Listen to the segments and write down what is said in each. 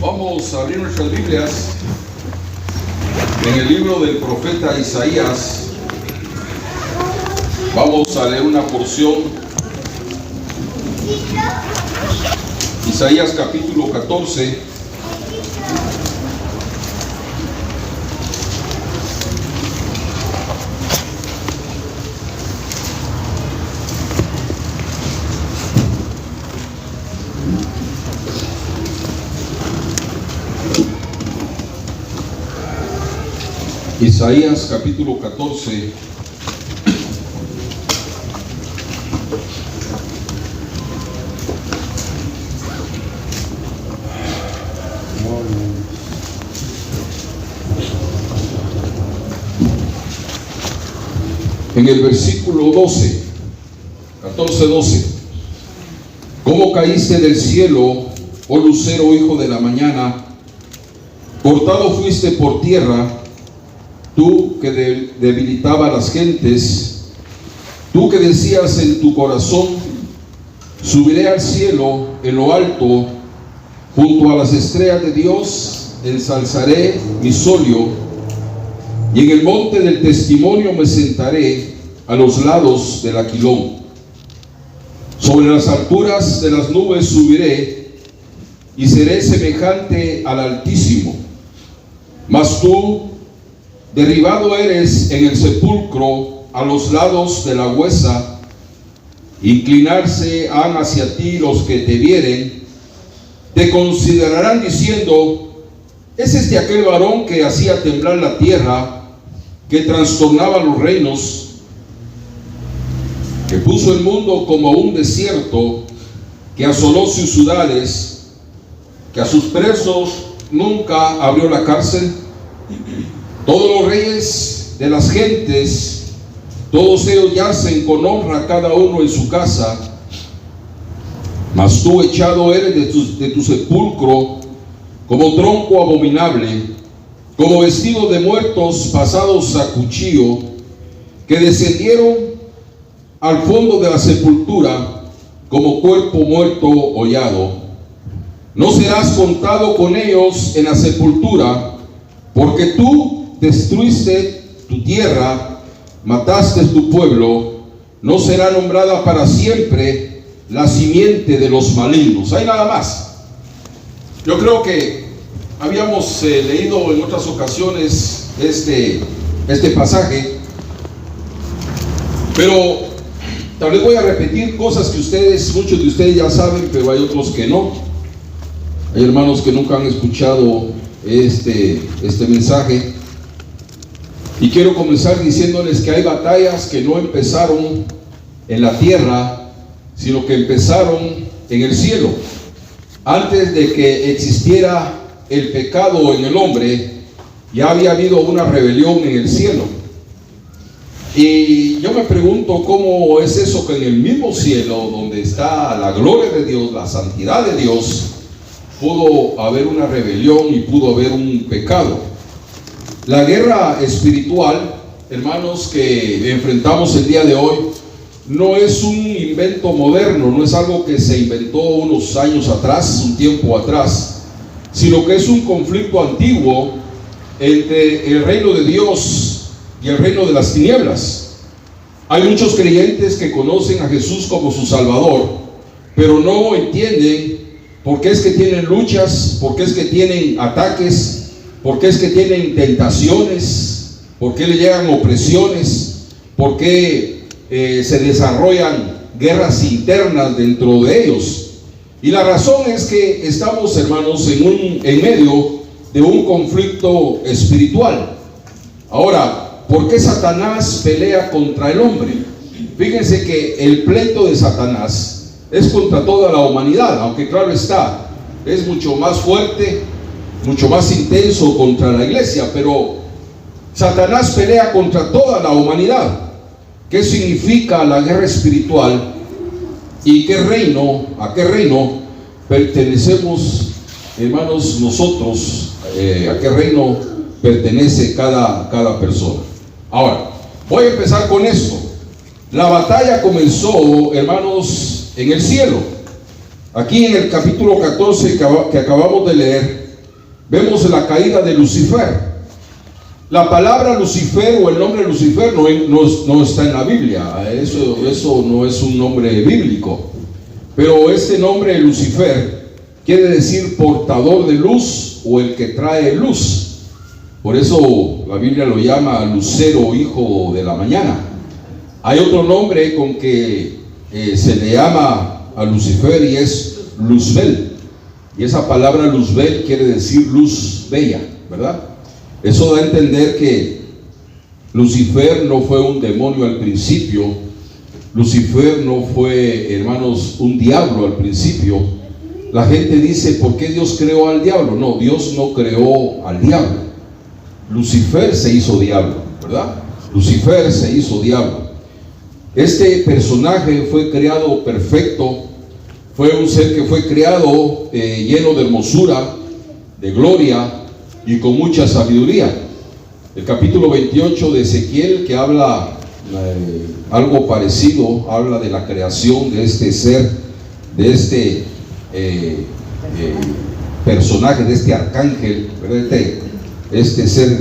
Vamos a abrir nuestras Biblias en el libro del profeta Isaías. Vamos a leer una porción. Isaías capítulo 14. Isaías capítulo 14. En el versículo 12, 14-12. ¿Cómo caíste del cielo, oh lucero, hijo de la mañana? Cortado fuiste por tierra, tú que debilitaba a las gentes, tú que decías en tu corazón: subiré al cielo en lo alto, junto a las estrellas de Dios ensalzaré mi solio, y en el monte del testimonio me sentaré a los lados del aquilón. Sobre las alturas de las nubes subiré, y seré semejante al Altísimo. Mas tú, derribado eres en el sepulcro, a los lados de la huesa. Inclinarse han hacia ti los que te vieren, te considerarán diciendo: ¿es este aquel varón que hacía temblar la tierra, que trastornaba los reinos, que puso el mundo como un desierto, que asoló sus ciudades, que a sus presos nunca abrió la cárcel? Todos los reyes de las gentes, todos ellos yacen con honra, cada uno en su casa. Mas tú echado eres de tu sepulcro, como tronco abominable, como vestido de muertos pasados a cuchillo, que descendieron al fondo de la sepultura, como cuerpo muerto hollado. No serás contado con ellos en la sepultura, porque tú destruiste tu tierra, mataste tu pueblo. No será nombrada para siempre la simiente de los malignos. Hay nada más. Yo creo que habíamos leído en otras ocasiones este pasaje, pero tal vez voy a repetir cosas que muchos de ustedes ya saben, pero hay otros que no. Hay hermanos que nunca han escuchado este mensaje. Y quiero comenzar diciéndoles que hay batallas que no empezaron en la tierra, sino que empezaron en el cielo. Antes de que existiera el pecado en el hombre, ya había habido una rebelión en el cielo. Y yo me pregunto cómo es eso que en el mismo cielo, donde está la gloria de Dios, la santidad de Dios, pudo haber una rebelión y pudo haber un pecado. La guerra espiritual, hermanos, que enfrentamos el día de hoy, no es un invento moderno, no es algo que se inventó unos años atrás, un tiempo atrás, sino que es un conflicto antiguo entre el reino de Dios y el reino de las tinieblas. Hay muchos creyentes que conocen a Jesús como su Salvador, pero no entienden por qué es que tienen luchas, por qué es que tienen ataques, por qué es que tienen tentaciones, por qué le llegan opresiones, por qué se desarrollan guerras internas dentro de ellos. Y la razón es que estamos, hermanos, en medio de un conflicto espiritual. Ahora, ¿por qué Satanás pelea contra el hombre? Fíjense que el pleito de Satanás es contra toda la humanidad, aunque claro está, es mucho más fuerte, mucho más intenso contra la iglesia, pero Satanás pelea contra toda la humanidad. ¿Qué significa la guerra espiritual? ¿Y a qué reino pertenecemos, hermanos, nosotros? ¿A qué reino pertenece cada persona? Ahora, voy a empezar con esto. La batalla comenzó, hermanos, en el cielo. Aquí en el capítulo 14 que acabamos de leer, vemos la caída de Lucifer. La palabra Lucifer o el nombre Lucifer no está en la Biblia. Eso no es un nombre bíblico. Pero este nombre Lucifer quiere decir portador de luz o el que trae luz. Por eso la Biblia lo llama lucero, hijo de la mañana. Hay otro nombre con que se le llama a Lucifer y es Luzbel. Y esa palabra Luzbel quiere decir luz bella, ¿verdad? Eso da a entender que Lucifer no fue un demonio al principio. Lucifer no fue, hermanos, un diablo al principio. La gente dice, ¿por qué Dios creó al diablo? No, Dios no creó al diablo. Lucifer se hizo diablo, ¿verdad? Lucifer se hizo diablo. Este personaje fue creado perfecto. Fue un ser que fue creado lleno de hermosura, de gloria y con mucha sabiduría. El capítulo 28 de Ezequiel, que habla algo parecido, habla de la creación de este ser, de este personaje, de este arcángel, ¿verdad? Este ser,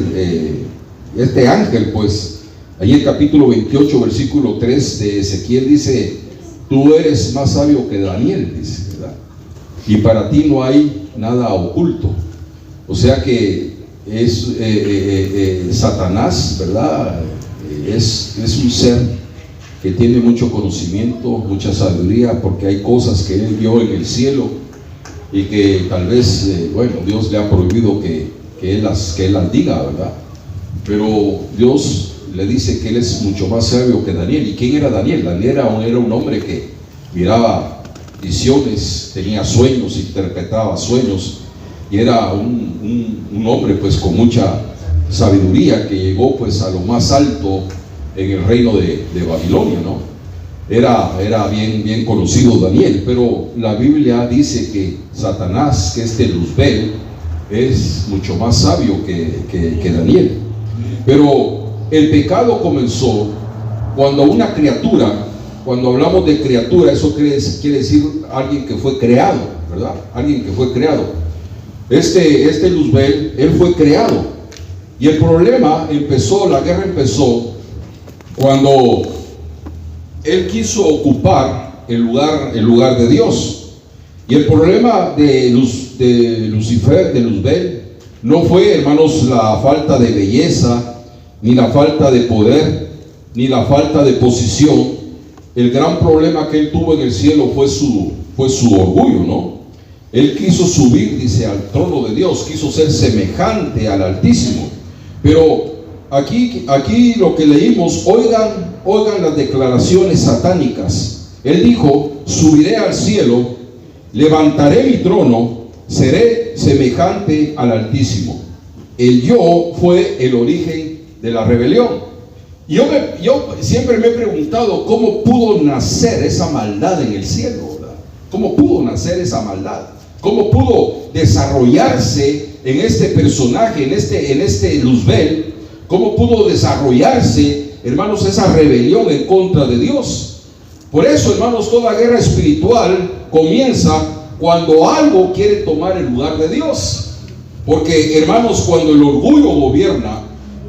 este ángel, pues, ahí el capítulo 28, versículo 3 de Ezequiel dice: tú eres más sabio que Daniel, dice, ¿verdad? Y para ti no hay nada oculto. O sea que es Satanás, ¿verdad? Es un ser que tiene mucho conocimiento, mucha sabiduría, porque hay cosas que él vio en el cielo y que tal vez, Dios le ha prohibido que él las diga, ¿verdad? Pero Dios le dice que él es mucho más sabio que Daniel. ¿Y quién era Daniel? Daniel era un hombre que miraba visiones, tenía sueños, interpretaba sueños, y era un hombre pues con mucha sabiduría, que llegó pues a lo más alto en el reino de Babilonia, ¿no? Era bien conocido Daniel. Pero la Biblia dice que Satanás, que este Luzbel, es mucho más sabio que Daniel. Pero el pecado comenzó cuando una criatura, cuando hablamos de criatura, eso quiere decir alguien que fue creado, ¿verdad? Alguien que fue creado. Este Luzbel, él fue creado. Y el problema empezó, la guerra empezó cuando él quiso ocupar el lugar de Dios. Y el problema de Lucifer, de Luzbel, no fue, hermanos, la falta de belleza, ni la falta de poder, ni la falta de posición. El gran problema que él tuvo en el cielo fue su orgullo, ¿no? Él quiso subir, dice, al trono de Dios, quiso ser semejante al Altísimo. Pero aquí lo que leímos, oigan las declaraciones satánicas. Él dijo: subiré al cielo, levantaré mi trono, seré semejante al Altísimo. El yo fue el origen de la rebelión. Y yo siempre me he preguntado cómo pudo nacer esa maldad en el cielo, ¿verdad? ¿Cómo pudo nacer esa maldad? ¿Cómo pudo desarrollarse en este personaje, en este Luzbel? ¿Cómo pudo desarrollarse, hermanos, esa rebelión en contra de Dios? Por eso, hermanos, toda guerra espiritual comienza cuando algo quiere tomar el lugar de Dios. Porque, hermanos, cuando el orgullo gobierna,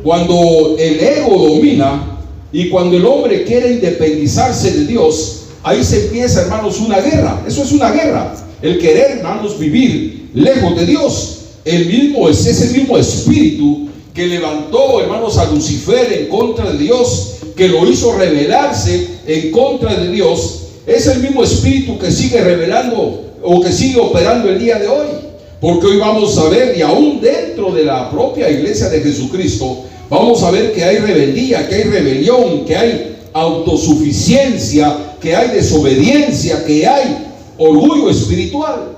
cuando el ego domina y cuando el hombre quiere independizarse de Dios, ahí se empieza, hermanos, una guerra. Eso es una guerra. El querer, hermanos, vivir lejos de Dios. Es ese mismo espíritu que levantó, hermanos, a Lucifer en contra de Dios, que lo hizo rebelarse en contra de Dios. Es el mismo espíritu que sigue revelando o que sigue operando el día de hoy. Porque hoy vamos a ver, y aún dentro de la propia iglesia de Jesucristo, vamos a ver que hay rebeldía, que hay rebelión, que hay autosuficiencia, que hay desobediencia, que hay orgullo espiritual.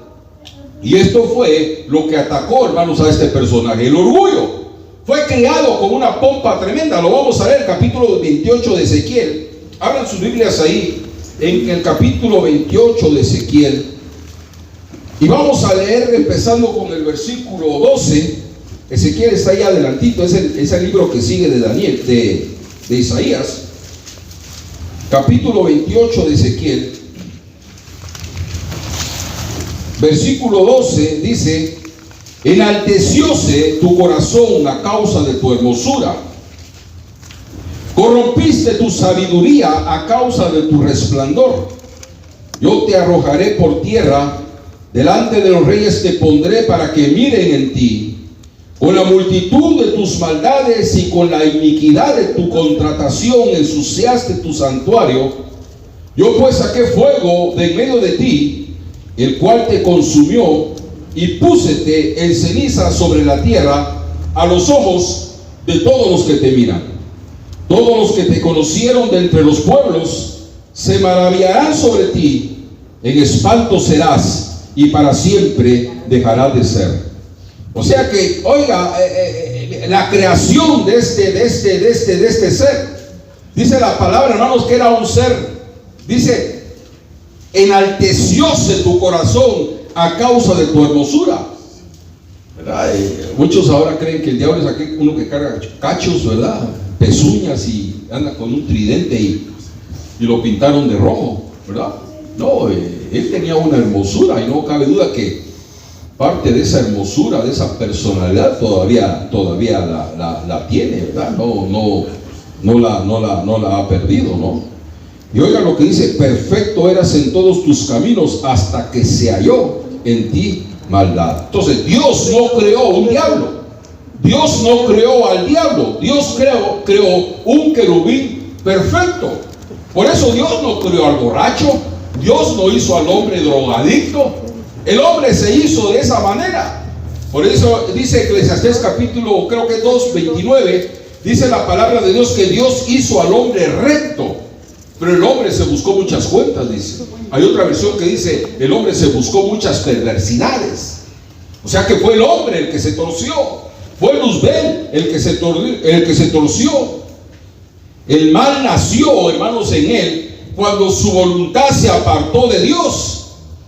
Y esto fue lo que atacó, hermanos, a este personaje. El orgullo fue creado con una pompa tremenda. Lo vamos a ver, capítulo 28 de Ezequiel. Abran sus Biblias ahí, en el capítulo 28 de Ezequiel. Y vamos a leer empezando con el versículo 12. Ezequiel está ahí adelantito, es el libro que sigue de Daniel, de Isaías. Capítulo 28 de Ezequiel. Versículo 12 dice: Enaltecióse tu corazón a causa de tu hermosura. Corrompiste tu sabiduría a causa de tu resplandor. Yo te arrojaré por tierra, delante de los reyes te pondré para que miren en ti. Con la multitud de tus maldades y con la iniquidad de tu contratación ensuciaste tu santuario. Yo pues saqué fuego de en medio de ti, el cual te consumió, y púsete en ceniza sobre la tierra a los ojos de todos los que te miran. Todos los que te conocieron de entre los pueblos se maravillarán sobre ti. En espanto serás y para siempre dejarás de ser. O sea que, oiga, la creación de este ser, dice la palabra, hermanos, que era un ser, dice, enaltecióse tu corazón a causa de tu hermosura, ¿verdad? Muchos ahora creen que el diablo es aquel uno que carga cachos, ¿verdad? Pezuñas y anda con un tridente y lo pintaron de rojo, ¿verdad? No, él tenía una hermosura y no cabe duda que parte de esa hermosura, de esa personalidad todavía la tiene, ¿verdad? No la ha perdido, ¿no? Y oiga lo que dice: perfecto eras en todos tus caminos hasta que se halló en ti maldad. Entonces Dios no creó un diablo, Dios no creó al diablo, Dios creó un querubín perfecto. Por eso Dios no creó al borracho, Dios no hizo al hombre drogadicto. El hombre se hizo de esa manera. Por eso dice Eclesiastés capítulo, creo que 2:29, dice la palabra de Dios que Dios hizo al hombre recto, pero el hombre se buscó muchas cuentas, dice. Hay otra versión que dice, el hombre se buscó muchas perversidades. O sea que fue el hombre el que se torció, fue Luzbel el que se torció. El mal nació, hermanos, en él cuando su voluntad se apartó de Dios.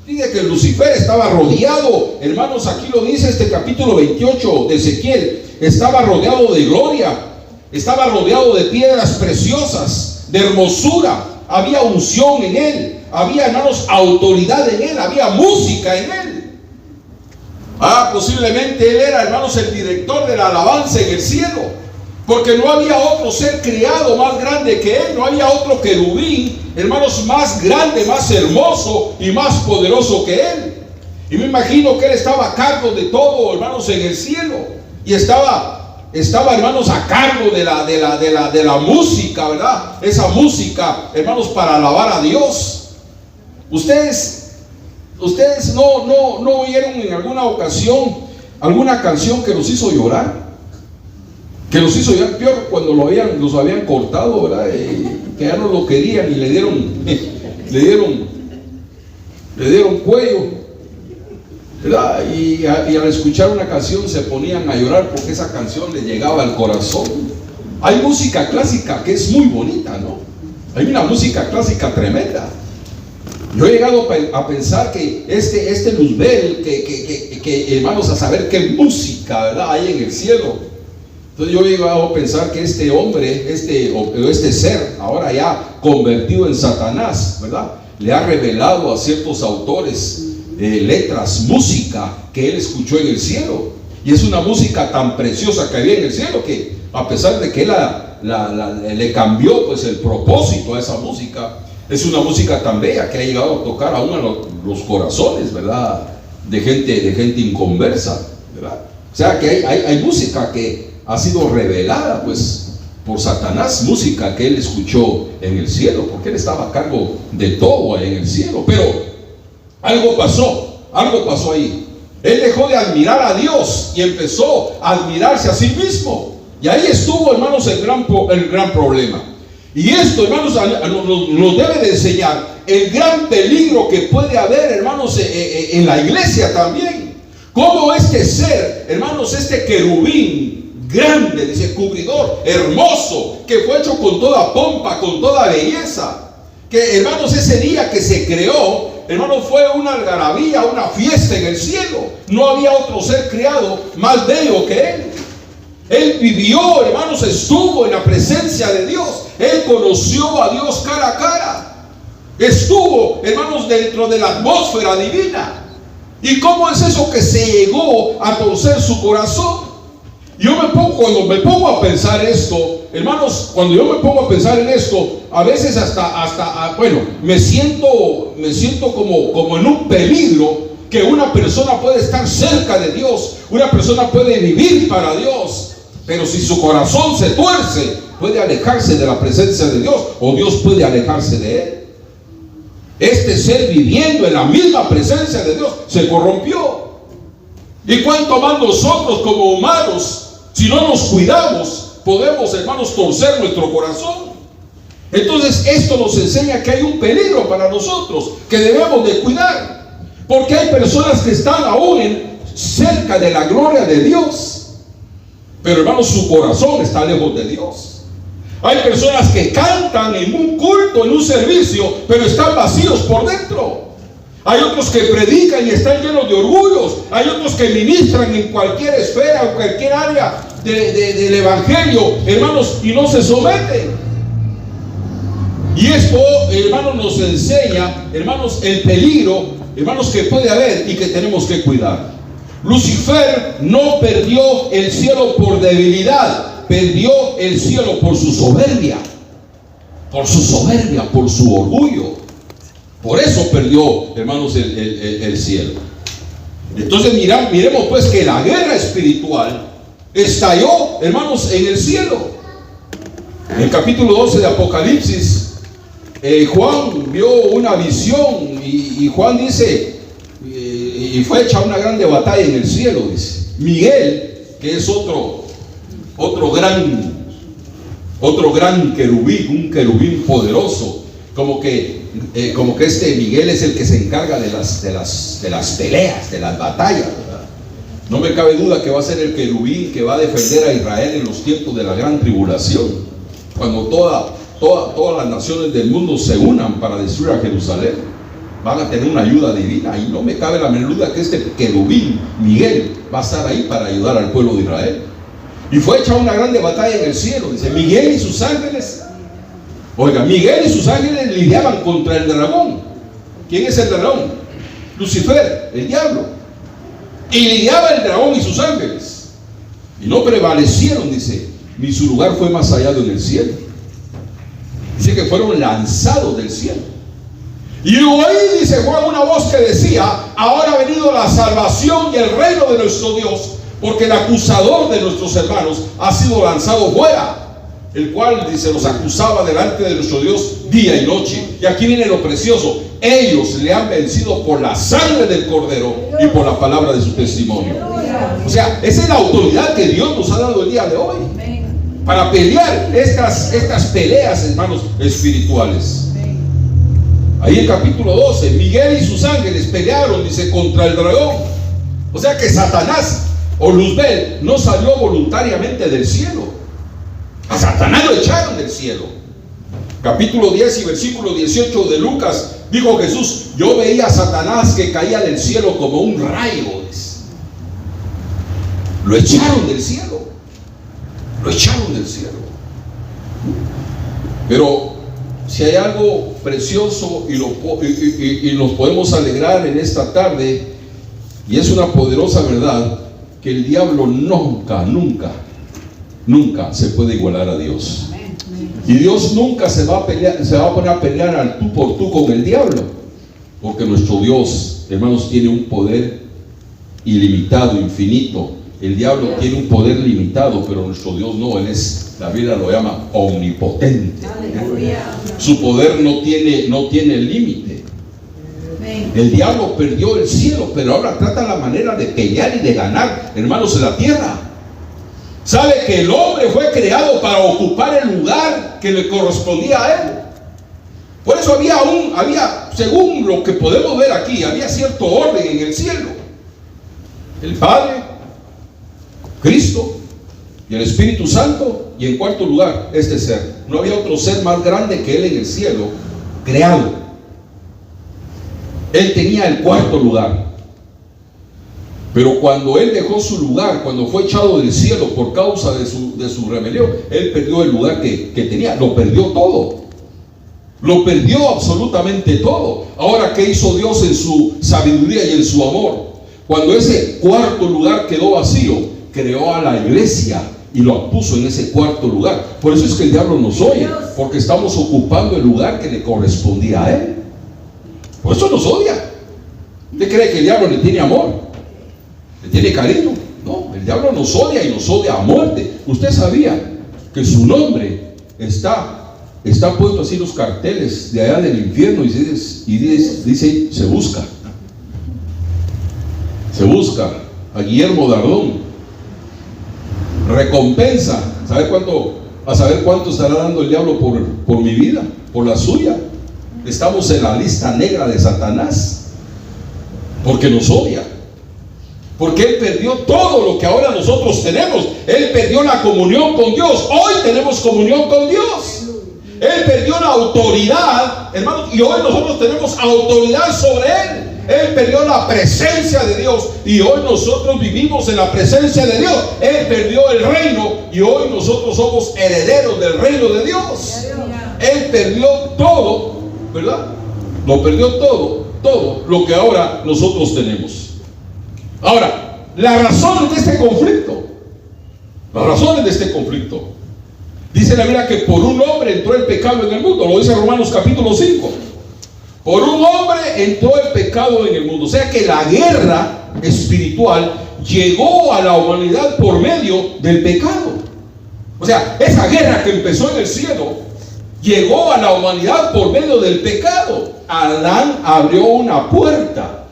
Dice que Lucifer estaba rodeado, hermanos, aquí lo dice este capítulo 28 de Ezequiel, estaba rodeado de gloria, estaba rodeado de piedras preciosas, de hermosura, había unción en él, había, hermanos, autoridad en él, había música en él. Posiblemente él era, hermanos, el director de la alabanza en el cielo, porque no había otro ser creado más grande que él, no había otro querubín, hermanos, más grande, más hermoso y más poderoso que él. Y me imagino que él estaba a cargo de todo, hermanos, en el cielo, y estaba, hermanos, a cargo de la música, ¿verdad? Esa música, hermanos, para alabar a Dios. Ustedes no oyeron en alguna ocasión alguna canción que los hizo llorar, que los hizo llorar peor cuando los habían cortado, ¿verdad? Que ya no lo querían y le dieron cuello, ¿verdad? Y al escuchar una canción se ponían a llorar porque esa canción les llegaba al corazón. Hay música clásica que es muy bonita, ¿no? Hay una música clásica tremenda. Yo he llegado a pensar que este Luzbel, que hermanos, a saber qué música, ¿verdad?, hay en el cielo. Entonces yo he llegado a pensar que este hombre, este ser, ahora ya convertido en Satanás, ¿verdad?, le ha revelado a ciertos autores letras, música que él escuchó en el cielo. Y es una música tan preciosa que había en el cielo que, a pesar de que él le cambió pues el propósito a esa música, es una música tan bella que ha llegado a tocar aún a los corazones, ¿verdad?, de gente inconversa, ¿verdad? O sea que hay música que ha sido revelada pues por Satanás, música que él escuchó en el cielo, porque él estaba a cargo de todo en el cielo. Pero algo pasó ahí. Él dejó de admirar a Dios y empezó a admirarse a sí mismo. Y ahí estuvo, hermanos, el gran problema. Y esto, hermanos, nos debe de enseñar el gran peligro que puede haber, hermanos, en la iglesia también. Cómo este ser, hermanos, este querubín grande, dice, cubridor, hermoso, que fue hecho con toda pompa, con toda belleza, que, hermanos, ese día que se creó, hermanos, fue una algarabía, una fiesta en el cielo. No había otro ser creado más bello que él. Él vivió, hermanos, estuvo en la presencia de Dios. Él conoció a Dios cara a cara. Estuvo, hermanos, dentro de la atmósfera divina. ¿Y cómo es eso que se llegó a torcer su corazón? Cuando me pongo a pensar esto, hermanos, cuando yo me pongo a pensar en esto, a veces me siento como en un peligro, que una persona puede estar cerca de Dios, una persona puede vivir para Dios, pero si su corazón se tuerce, puede alejarse de la presencia de Dios, o Dios puede alejarse de él. Este ser viviendo en la misma presencia de Dios se corrompió. ¿Y cuánto más nosotros como humanos, si no nos cuidamos, podemos, hermanos, torcer nuestro corazón? Entonces esto nos enseña que hay un peligro para nosotros, que debemos de cuidar, porque hay personas que están aún cerca de la gloria de Dios, pero, hermanos, su corazón está lejos de Dios. Hay personas que cantan en un culto, en un servicio, pero están vacíos por dentro. Hay otros que predican y están llenos de orgullos. Hay otros que ministran en cualquier esfera o cualquier área del evangelio, hermanos, y no se someten. Y esto, hermanos, nos enseña, hermanos, el peligro, hermanos, que puede haber y que tenemos que cuidar. Lucifer no perdió el cielo por debilidad, perdió el cielo por su soberbia, por su orgullo. Por eso perdió, hermanos, el cielo. Entonces miremos pues que la guerra espiritual estalló, hermanos, en el cielo. En el capítulo 12 de Apocalipsis, Juan vio una visión y Juan dice, y fue hecha una grande batalla en el cielo, dice. Miguel, que es otro gran querubín, un querubín poderoso, como que este Miguel es el que se encarga de las peleas, de las batallas, ¿verdad? No me cabe duda que va a ser el querubín que va a defender a Israel en los tiempos de la gran tribulación, cuando todas las naciones del mundo se unan para destruir a Jerusalén. Van a tener una ayuda divina, y no me cabe la menor duda que este querubín, Miguel, va a estar ahí para ayudar al pueblo de Israel. Y fue hecha una grande batalla en el cielo, dice. Miguel y sus ángeles, Miguel y sus ángeles lidiaban contra el dragón. ¿Quién es el dragón? Lucifer, el diablo. Y lidiaba el dragón y sus ángeles, y no prevalecieron, dice, ni su lugar fue más hallado en el cielo. Dice que fueron lanzados del cielo. Y oí, dice Juan, una voz que decía: ahora ha venido la salvación y el reino de nuestro Dios, porque el acusador de nuestros hermanos ha sido lanzado fuera, el cual, dice, los acusaba delante de nuestro Dios día y noche. Y aquí viene lo precioso: ellos le han vencido por la sangre del Cordero y por la palabra de su testimonio. O sea, esa es la autoridad que Dios nos ha dado el día de hoy para pelear estas peleas, hermanos, espirituales. Ahí en capítulo 12, Miguel y sus ángeles pelearon, dice, contra el dragón. O sea que Satanás, o Luzbel, no salió voluntariamente del cielo. A Satanás lo echaron del cielo. Capítulo 10 y versículo 18 de Lucas, dijo Jesús: yo veía a Satanás que caía del cielo como un rayo. Lo echaron del cielo. Lo echaron del cielo. Pero si hay algo precioso y nos podemos alegrar en esta tarde, y es una poderosa verdad, que el diablo nunca se puede igualar a Dios. Y Dios nunca se va a poner a pelear al tú por tú con el diablo, porque nuestro Dios, hermanos, tiene un poder ilimitado, infinito. El diablo tiene un poder limitado, pero nuestro Dios no. Él es, la Biblia lo llama omnipotente. Su poder no tiene límite. El diablo perdió el cielo, pero ahora trata la manera de pelear y de ganar, hermanos, en la tierra. Sabe que el hombre fue creado para ocupar el lugar que le correspondía a él. Por eso había, según lo que podemos ver aquí, había cierto orden en el cielo. El Padre, Cristo y el Espíritu Santo, y en cuarto lugar, este ser. No había otro ser más grande que él en el cielo, creado. Él tenía el cuarto lugar. Pero cuando él dejó su lugar, cuando fue echado del cielo por causa de su rebelión, él perdió el lugar que tenía. Lo perdió todo. Lo perdió absolutamente todo. Ahora, ¿qué hizo Dios en su sabiduría y en su amor? Cuando ese cuarto lugar quedó vacío, creó a la iglesia y lo puso en ese cuarto lugar. Por eso es que el diablo nos oye, porque estamos ocupando el lugar que le correspondía a él. Por eso nos odia. ¿Usted cree que el diablo le tiene amor? ¿Le tiene cariño? No, el diablo nos odia y nos odia a muerte. Usted sabía que su nombre está puesto así en los carteles de allá del infierno y dice, se busca a Guillermo Dardón. Recompensa. A saber cuánto estará dando el diablo por mi vida, por la suya. Estamos en la lista negra de Satanás, porque nos odia, porque él perdió todo lo que ahora nosotros tenemos. Él perdió la comunión con Dios. Hoy tenemos comunión con Dios. Él perdió la autoridad, hermanos, y hoy nosotros tenemos autoridad sobre él. Él perdió la presencia de Dios y hoy nosotros vivimos en la presencia de Dios. Él perdió el reino y hoy nosotros somos herederos del reino de Dios. Él perdió todo, ¿verdad? Lo perdió todo lo que ahora nosotros tenemos. Ahora, las razones de este conflicto. Dice la Biblia que por un hombre entró el pecado en el mundo. Lo dice Romanos capítulo 5. Por un hombre entró el pecado en el mundo. O sea que la guerra espiritual llegó a la humanidad por medio del pecado. O sea, esa guerra que empezó en el cielo llegó a la humanidad por medio del pecado. Adán abrió una puerta.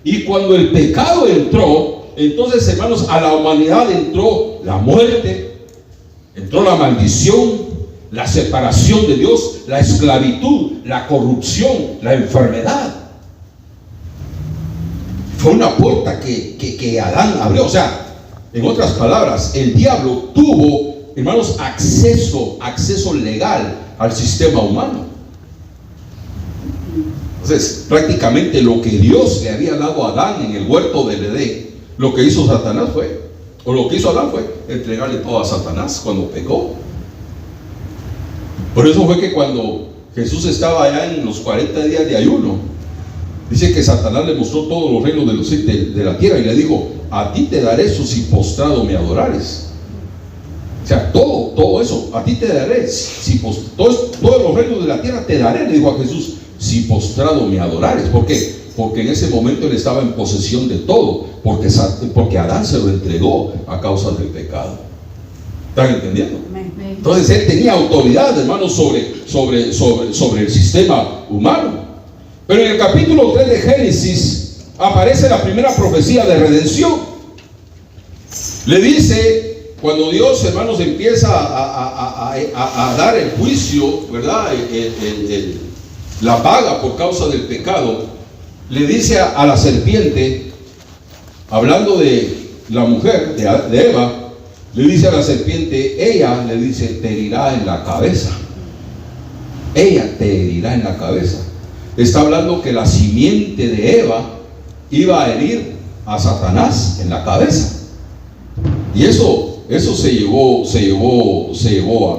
Y cuando el pecado entró, entonces, hermanos, a la humanidad entró la muerte, entró la maldición, la separación de Dios, la esclavitud, la corrupción, la enfermedad. Fue una puerta que Adán abrió. O sea, en otras palabras, el diablo tuvo, hermanos, acceso legal al sistema humano. Entonces, prácticamente lo que Dios le había dado a Adán en el huerto del Edén, lo que hizo Satanás lo que hizo Adán fue entregarle todo a Satanás cuando pecó. Por eso fue que cuando Jesús estaba allá en los 40 días de ayuno, dice que Satanás le mostró todos los reinos de la tierra y le dijo: a ti te daré eso si postrado me adorares. O sea, todo eso, a ti te daré, todos los reinos de la tierra te daré, le dijo a Jesús, si postrado me adorares. ¿Por qué? Porque en ese momento él estaba en posesión de todo, porque Adán se lo entregó a causa del pecado. ¿Están entendiendo? Entonces él tenía autoridad, hermanos, sobre el sistema humano. Pero en el capítulo 3 de Génesis aparece la primera profecía de redención. Le dice, cuando Dios, hermanos, empieza a dar el juicio, ¿verdad? La paga por causa del pecado, le dice a la serpiente, hablando de la mujer, de Eva, le dice a la serpiente, ella le dice, te herirá en la cabeza. Ella te herirá en la cabeza. Está hablando que la simiente de Eva iba a herir a Satanás en la cabeza. Y eso se llevó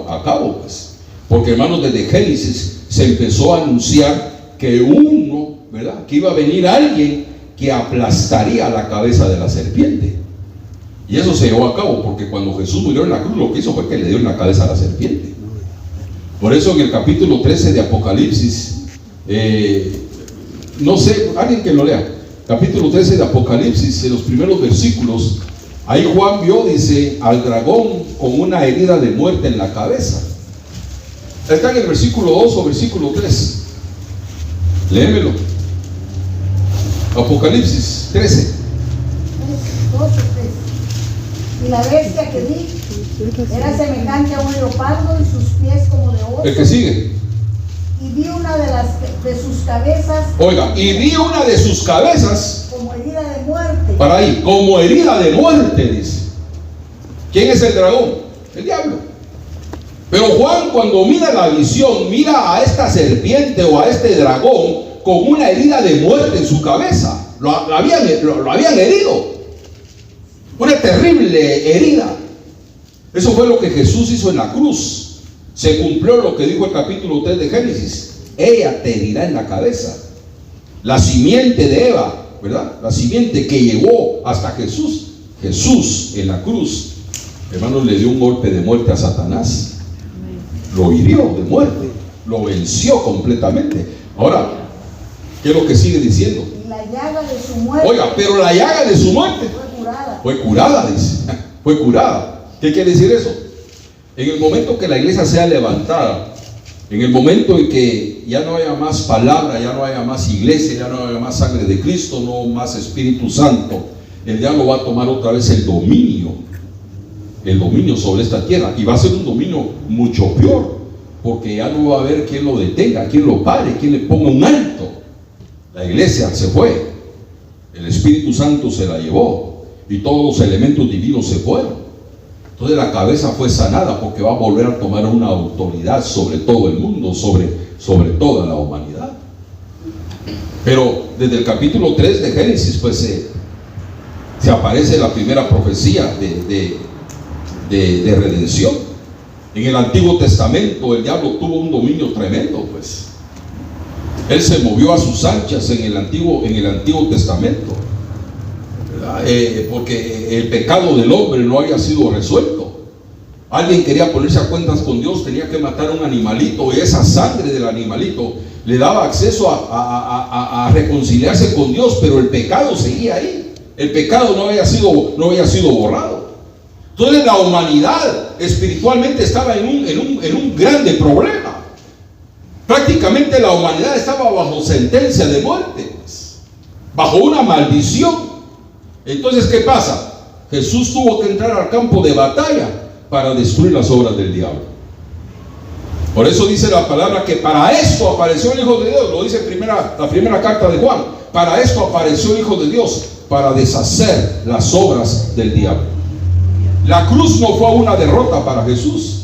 a cabo, pues. Porque, hermanos, desde Génesis se empezó a anunciar que ¿verdad? Que iba a venir alguien que aplastaría la cabeza de la serpiente. Y eso se llevó a cabo, porque cuando Jesús murió en la cruz, lo que hizo fue que le dio en la cabeza a la serpiente. Por eso en el capítulo 13 de Apocalipsis, no sé, alguien que lo lea, capítulo 13 de Apocalipsis, en los primeros versículos, ahí Juan vio, dice, al dragón con una herida de muerte en la cabeza. Está en el versículo 2 o versículo 3. Léemelo. Apocalipsis 13. 12, 13. Y la bestia que vi era semejante a un leopardo y sus pies como de oso. El que sigue. Y vi una de sus cabezas. Oiga, y vi una de sus cabezas. Como herida de muerte. Para ahí, como herida de muerte, dice. ¿Quién es el dragón? El diablo. Pero Juan, cuando mira la visión, mira a esta serpiente o a este dragón con una herida de muerte en su cabeza. Lo habían herido. Una terrible herida. Eso fue lo que Jesús hizo en la cruz. Se cumplió lo que dijo el capítulo 3 de Génesis. Ella te herirá en la cabeza. la simiente de Eva, ¿verdad? La simiente que llegó hasta Jesús. Jesús en la cruz, hermanos, le dio un golpe de muerte a Satanás. Lo hirió de muerte, lo venció completamente. Ahora, ¿qué es lo que sigue diciendo? Y la llaga de su muerte. Oiga, pero la llaga de su muerte fue curada. fue curada, dice. Fue curada. ¿Qué quiere decir eso? En el momento que la iglesia sea levantada, en el momento en que ya no haya más palabra, ya no haya más iglesia, ya no haya más sangre de Cristo, no más Espíritu Santo, el diablo va a tomar otra vez el dominio sobre esta tierra, y va a ser un dominio mucho peor, porque ya no va a haber quien lo detenga, quien lo pare, quien le ponga un alto. La iglesia se fue, el Espíritu Santo se la llevó y todos los elementos divinos se fueron. Entonces la cabeza fue sanada, porque va a volver a tomar una autoridad sobre todo el mundo, sobre toda la humanidad. Pero desde el capítulo 3 de Génesis, pues se aparece la primera profecía de redención. En el Antiguo Testamento el diablo tuvo un dominio tremendo, pues. Él se movió a sus anchas en el Antiguo Testamento, porque el pecado del hombre no había sido resuelto. Alguien quería ponerse a cuentas con Dios, tenía que matar a un animalito, y esa sangre del animalito le daba acceso a reconciliarse con Dios, pero el pecado seguía ahí. El pecado no había sido borrado. Entonces la humanidad espiritualmente estaba en un grande problema. Prácticamente la humanidad estaba bajo sentencia de muerte, pues, bajo una maldición. Entonces, ¿qué pasa? Jesús tuvo que entrar al campo de batalla para destruir las obras del diablo. Por eso dice la palabra que para esto apareció el Hijo de Dios. Lo dice la primera carta de Juan. Para esto apareció el Hijo de Dios, para deshacer las obras del diablo. La cruz no fue una derrota para Jesús,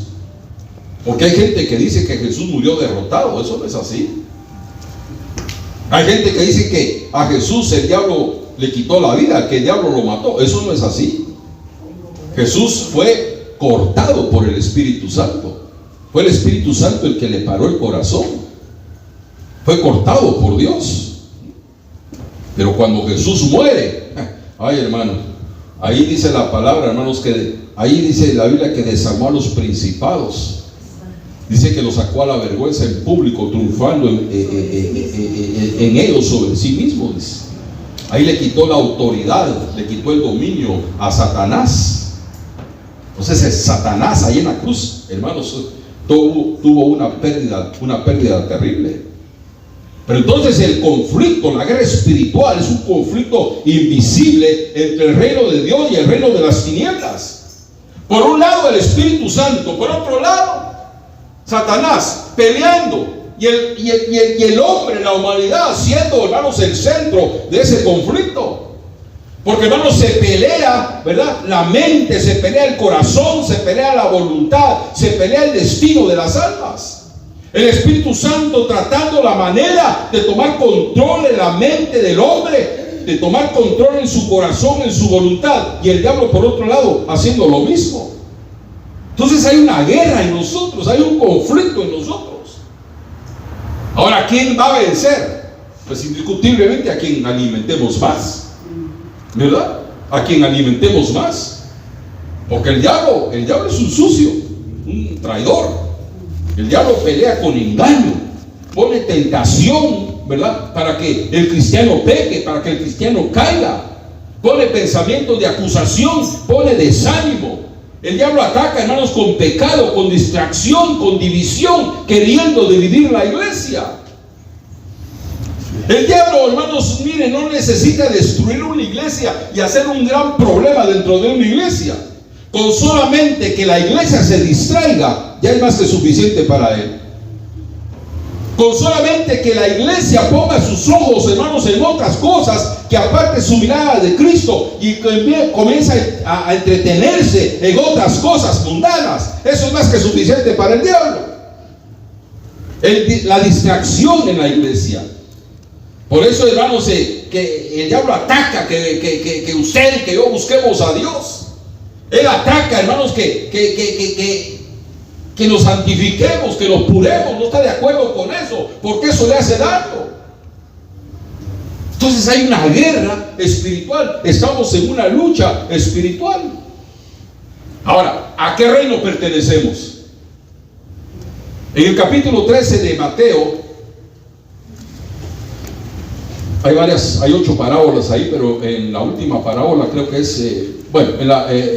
porque hay gente que dice que Jesús murió derrotado. Eso no es así. Hay gente que dice que a Jesús el diablo le quitó la vida, que el diablo lo mató. Eso no es así. Jesús fue cortado por el Espíritu Santo. Fue el Espíritu Santo el que le paró el corazón. Fue cortado por Dios. Pero cuando Jesús muere, ay, hermano, ahí dice la palabra, hermanos, que ahí dice la Biblia que desarmó a los principados. Dice que los sacó a la vergüenza en público, triunfando en ellos sobre sí mismos. Ahí le quitó la autoridad, le quitó el dominio a Satanás. Entonces Satanás ahí en la cruz, hermanos, tuvo una pérdida terrible. Pero entonces el conflicto, la guerra espiritual, es un conflicto invisible entre el reino de Dios y el reino de las tinieblas. Por un lado el Espíritu Santo, por otro lado Satanás peleando, y el hombre, la humanidad, siendo, hermanos, el centro de ese conflicto. Porque, hermanos, se pelea, ¿verdad? La mente, se pelea el corazón, se pelea la voluntad, se pelea el destino de las almas. El Espíritu Santo tratando la manera de tomar control en la mente del hombre, de tomar control en su corazón, en su voluntad, y el diablo por otro lado haciendo lo mismo. Entonces hay una guerra en nosotros, hay un conflicto en nosotros. Ahora, ¿quién va a vencer? Pues indiscutiblemente a quien alimentemos más, ¿verdad? A quien alimentemos más. Porque el diablo es un sucio, un traidor. El diablo pelea con engaño, pone tentación, ¿verdad? Para que el cristiano peque, para que el cristiano caiga. Pone pensamientos de acusación, pone desánimo. El diablo ataca, hermanos, con pecado, con distracción, con división, queriendo dividir la iglesia. El diablo, hermanos, miren, no necesita destruir una iglesia y hacer un gran problema dentro de una iglesia. Con solamente que la iglesia se distraiga, ya es más que suficiente para él. Con solamente que la iglesia ponga sus ojos, hermanos, en otras cosas, que aparte su mirada de Cristo y que comienza a entretenerse en otras cosas mundanas, eso es más que suficiente para el diablo. La distracción en la iglesia. Por eso, hermanos, que el diablo ataca que usted y que yo busquemos a Dios. Él ataca, hermanos, que nos santifiquemos, que nos puremos. No está de acuerdo con eso, porque eso le hace daño. Entonces hay una guerra espiritual, estamos en una lucha espiritual. Ahora, ¿a qué reino pertenecemos? En el capítulo 13 de Mateo hay 8 parábolas ahí, pero en la última parábola creo que es,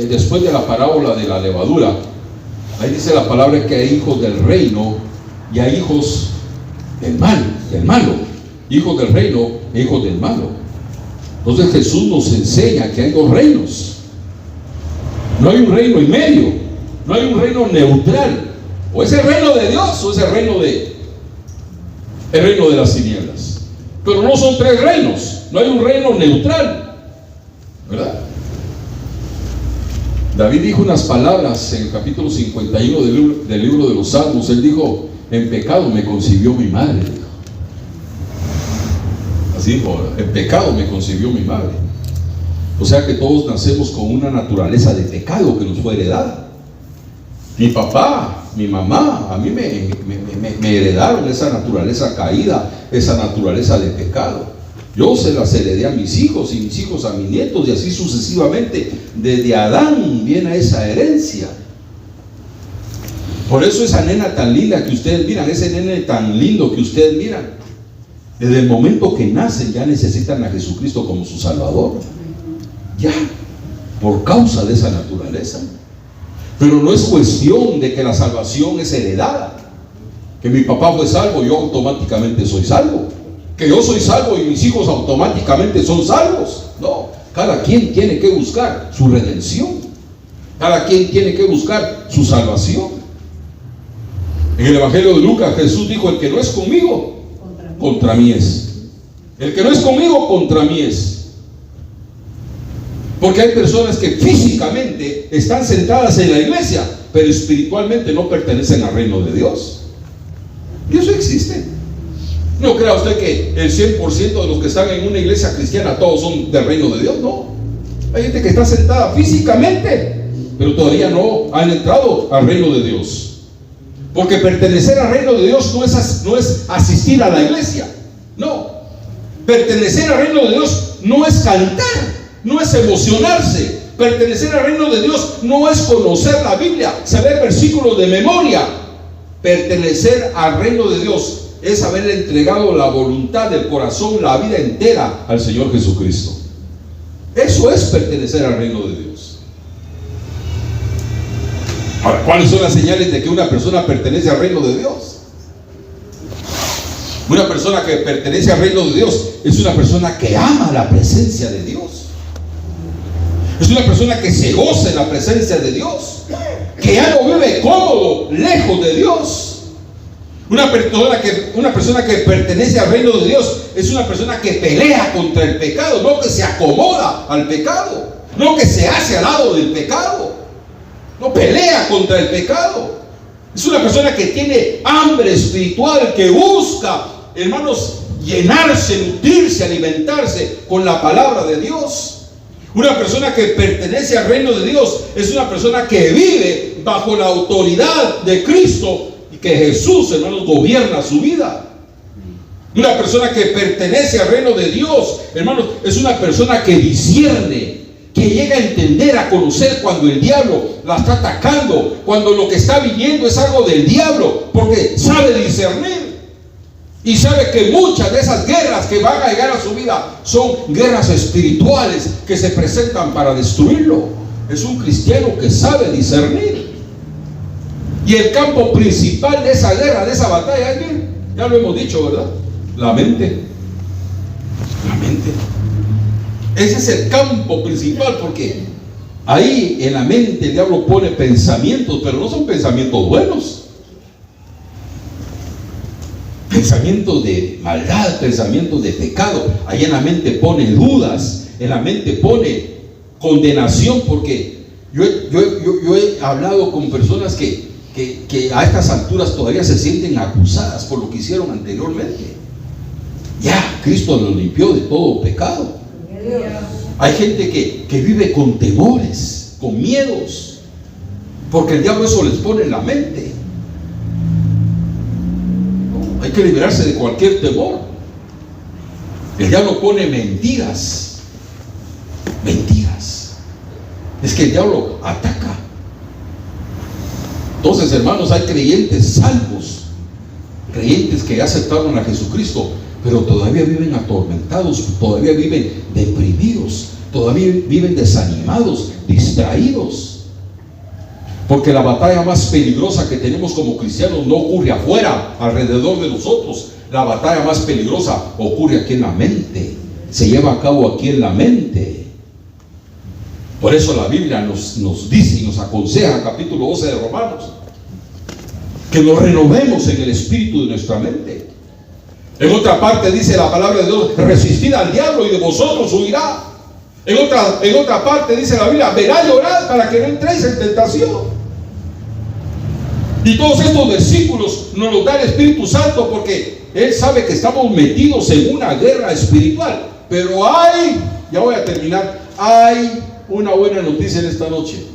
después de la parábola de la levadura, ahí dice la palabra que hay hijos del reino y hay hijos del malo, hijos del reino e hijos del malo. Entonces Jesús nos enseña que hay 2 reinos. No hay un reino en medio, no hay un reino neutral. O es el reino de Dios o es el reino de las tinieblas. Pero no son 3 reinos, no hay un reino neutral, ¿verdad? David dijo unas palabras en el capítulo 51 del libro de los Salmos. Él dijo: en pecado me concibió mi madre. Así dijo: en pecado me concibió mi madre. O sea que todos nacemos con una naturaleza de pecado que nos fue heredada. Mi papá, mi mamá, a mí me heredaron esa naturaleza caída, esa naturaleza de pecado. Yo se las heredé a mis hijos y mis hijos a mis nietos, y así sucesivamente. Desde Adán viene esa herencia. Por eso esa nena tan linda que ustedes miran, ese nene tan lindo que ustedes miran, desde el momento que nacen ya necesitan a Jesucristo como su Salvador. Ya, por causa de esa naturaleza. Pero no es cuestión de que la salvación es heredada. Que mi papá fue salvo, yo automáticamente soy salvo. Que yo soy salvo y mis hijos automáticamente son salvos. No, cada quien tiene que buscar su redención. Cada quien tiene que buscar su salvación. En el Evangelio de Lucas, Jesús dijo: el que no es conmigo, contra mí es. El que no es conmigo, contra mí es. Porque hay personas que físicamente están sentadas en la iglesia, pero espiritualmente no pertenecen al reino de Dios. Y eso existe. No crea usted que el 100% de los que están en una iglesia cristiana todos son del reino de Dios. No. Hay gente que está sentada físicamente, pero todavía no han entrado al reino de Dios. Porque pertenecer al reino de Dios no es asistir a la iglesia. No. Pertenecer al reino de Dios no es cantar, no es emocionarse. Pertenecer al reino de Dios no es conocer la Biblia, saber versículos de memoria. Pertenecer al reino de Dios es haberle entregado la voluntad del corazón, la vida entera al Señor Jesucristo. Eso es pertenecer al reino de Dios. Ahora, ¿cuáles son las señales de que una persona pertenece al reino de Dios? Una persona que pertenece al reino de Dios es una persona que ama la presencia de Dios. Es una persona que se goza en la presencia de Dios, que ya no vive cómodo lejos de Dios. Una persona que pertenece al reino de Dios es una persona que pelea contra el pecado, no que se acomoda al pecado, no que se hace al lado del pecado, no pelea contra el pecado. Es una persona que tiene hambre espiritual, que busca, hermanos, llenarse, nutrirse, alimentarse con la palabra de Dios. Una persona que pertenece al reino de Dios es una persona que vive bajo la autoridad de Cristo y que Jesús, hermanos, gobierna su vida. Una persona que pertenece al reino de Dios, hermanos, es una persona que discierne, que llega a entender, a conocer cuando el diablo la está atacando, cuando lo que está viniendo es algo del diablo, porque sabe discernir. Y sabe que muchas de esas guerras que van a llegar a su vida son guerras espirituales que se presentan para destruirlo. Es un cristiano que sabe discernir. Y el campo principal de esa guerra, de esa batalla, es bien, ya lo hemos dicho, ¿verdad? La mente. La mente. Ese es el campo principal, porque ahí en la mente el diablo pone pensamientos, pero no son pensamientos buenos. Pensamientos de maldad, pensamientos de pecado. Ahí en la mente pone dudas, en la mente pone condenación, porque yo he hablado con personas que a estas alturas todavía se sienten acusadas por lo que hicieron anteriormente. Ya Cristo los limpió de todo pecado. Hay gente que vive con temores, con miedos, porque el diablo eso les pone en la mente. Hay que liberarse de cualquier temor. El diablo pone mentiras. Mentiras. Es que el diablo ataca. Entonces, hermanos, hay creyentes salvos, creyentes que ya aceptaron a Jesucristo, pero todavía viven atormentados, todavía viven deprimidos, todavía viven desanimados, distraídos. Porque la batalla más peligrosa que tenemos como cristianos no ocurre afuera, alrededor de nosotros. La batalla más peligrosa ocurre aquí en la mente, se lleva a cabo aquí en la mente. Por eso la Biblia nos dice y nos aconseja, capítulo 12 de Romanos, que nos renovemos en el espíritu de nuestra mente. En otra parte dice la palabra de Dios: resistid al diablo y de vosotros huirá. En otra parte dice la Biblia: velad y orad para que no entréis en tentación. Y todos estos versículos nos los da el Espíritu Santo, porque Él sabe que estamos metidos en una guerra espiritual. Pero ya voy a terminar, hay una buena noticia en esta noche.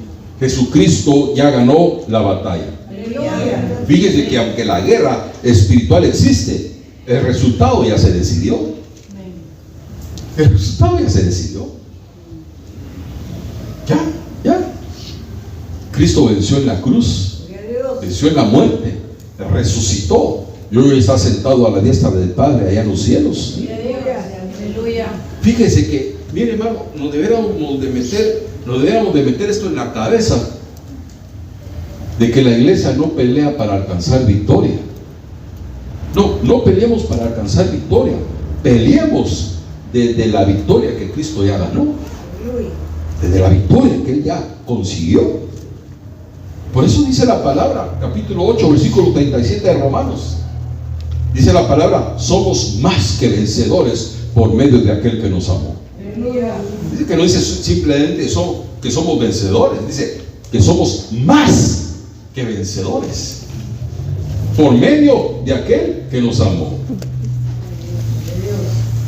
Jesucristo ya ganó la batalla. Fíjese que aunque la guerra espiritual existe, el resultado ya se decidió. El resultado ya se decidió. Ya. Cristo venció en la cruz, venció en la muerte, resucitó y hoy está sentado a la diestra del Padre allá en los cielos. Fíjese que, mire, hermano, nos deberíamos de meter esto en la cabeza, de que la iglesia no pelea para alcanzar victoria. No peleemos para alcanzar victoria, peleemos desde la victoria que Cristo ya ganó, desde la victoria que Él ya consiguió. Por eso dice la palabra, capítulo 8, versículo 37 de Romanos, dice la palabra: somos más que vencedores por medio de aquel que nos amó. Dice que no dice simplemente que somos vencedores, dice que somos más que vencedores por medio de aquel que nos amó.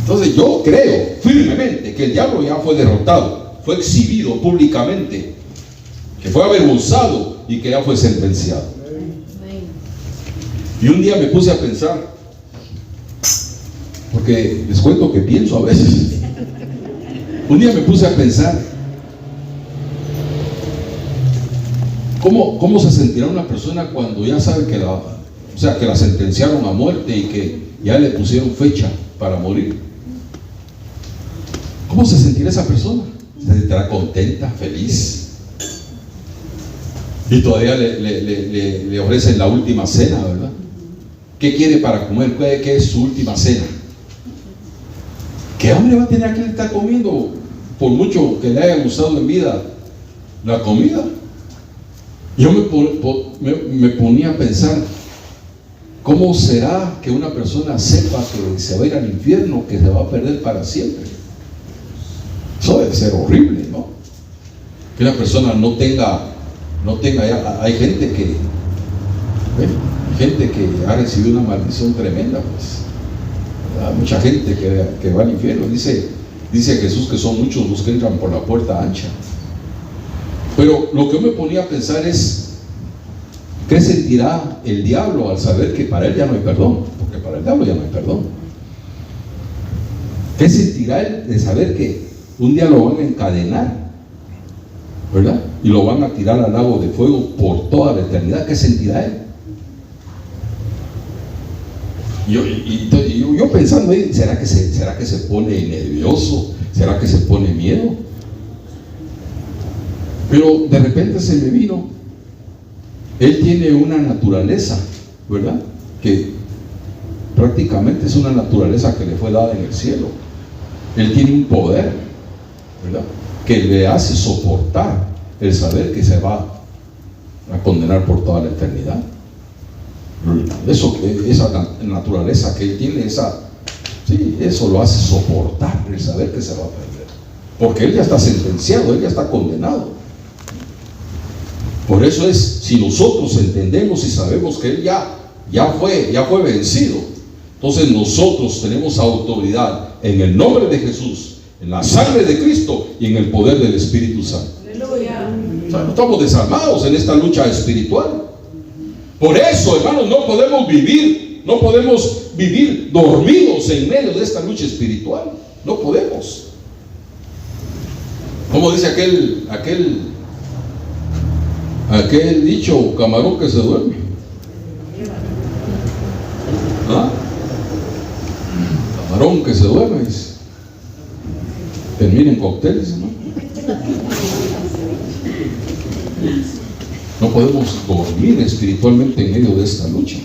Entonces yo creo firmemente que el diablo ya fue derrotado, fue exhibido públicamente, que fue avergonzado y que ya fue sentenciado. Y un día me puse a pensar, porque les cuento que pienso a veces. Un día me puse a pensar, ¿cómo se sentirá una persona cuando ya sabe que la sentenciaron a muerte y que ya le pusieron fecha para morir? ¿Cómo se sentirá esa persona? ¿Se sentirá contenta, feliz? Y todavía le ofrecen la última cena, ¿verdad? ¿Qué quiere para comer? ¿Qué es su última cena? ¿Qué hambre va a tener aquel que está comiendo, por mucho que le haya gustado en vida la comida? Yo me ponía a pensar, ¿cómo será que una persona sepa que se va a ir al infierno, que se va a perder para siempre? Eso debe ser horrible, ¿no? Que una persona no tenga ya. Hay gente que ha recibido una maldición tremenda, pues. Hay mucha gente que va al infierno. Dice Jesús que son muchos los que entran por la puerta ancha. Pero lo que yo me ponía a pensar es, ¿qué sentirá el diablo al saber que para él ya no hay perdón? Porque para el diablo ya no hay perdón. ¿Qué sentirá él de saber que un día lo van a encadenar, ¿verdad? Y lo van a tirar al lago de fuego por toda la eternidad? ¿Qué sentirá él? Yo pensando ahí, ¿será que se pone nervioso? ¿Será que se pone miedo? Pero de repente se me vino, él tiene una naturaleza, ¿verdad? Que prácticamente es una naturaleza que le fue dada en el cielo. Él tiene un poder, ¿verdad?, que le hace soportar el saber que se va a condenar por toda la eternidad. Esa naturaleza que él tiene, eso lo hace soportar el saber que se va a perder, porque él ya está sentenciado, él ya está condenado. Por eso si nosotros entendemos y sabemos que él ya fue vencido, entonces nosotros tenemos autoridad en el nombre de Jesús, en la sangre de Cristo y en el poder del Espíritu Santo. O sea, no estamos desarmados en esta lucha espiritual. Por eso, hermanos, no podemos vivir No podemos vivir dormidos en medio de esta lucha espiritual. No podemos. Como dice aquel dicho, camarón que se duerme. ¿Ah? Camarón que se duerme, dice. Termina en cócteles, ¿no? No podemos dormir espiritualmente en medio de esta lucha.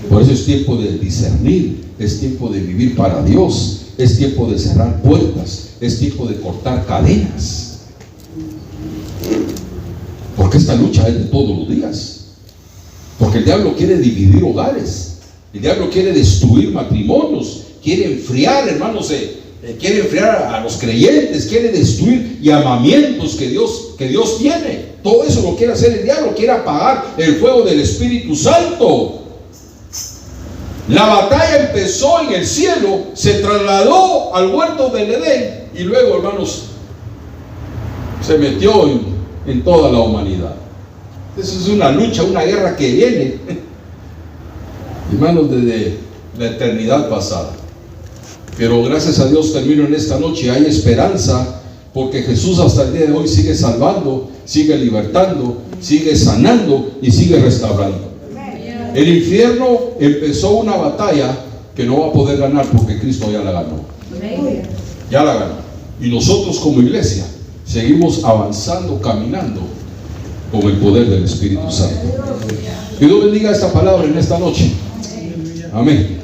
Por eso es tiempo de discernir, es tiempo de vivir para Dios, es tiempo de cerrar puertas, es tiempo de cortar cadenas. Porque esta lucha es de todos los días. Porque el diablo quiere dividir hogares, el diablo quiere destruir matrimonios, quiere enfriar, hermanos, quiere enfriar a los creyentes, quiere destruir llamamientos que Dios tiene. Todo eso lo quiere hacer el diablo, quiere apagar el fuego del Espíritu Santo. La batalla empezó en el cielo, se trasladó al huerto del Edén y luego, hermanos, se metió en toda la humanidad. Eso es una lucha, una guerra que viene, hermanos, desde la eternidad pasada. Pero gracias a Dios termino en esta noche, hay esperanza, porque Jesús hasta el día de hoy sigue salvando, sigue libertando, sigue sanando y sigue restaurando. El infierno empezó una batalla que no va a poder ganar porque Cristo ya la ganó. Ya la ganó. Y nosotros como iglesia seguimos avanzando, caminando con el poder del Espíritu Santo. Que Dios bendiga esta palabra en esta noche. Amén.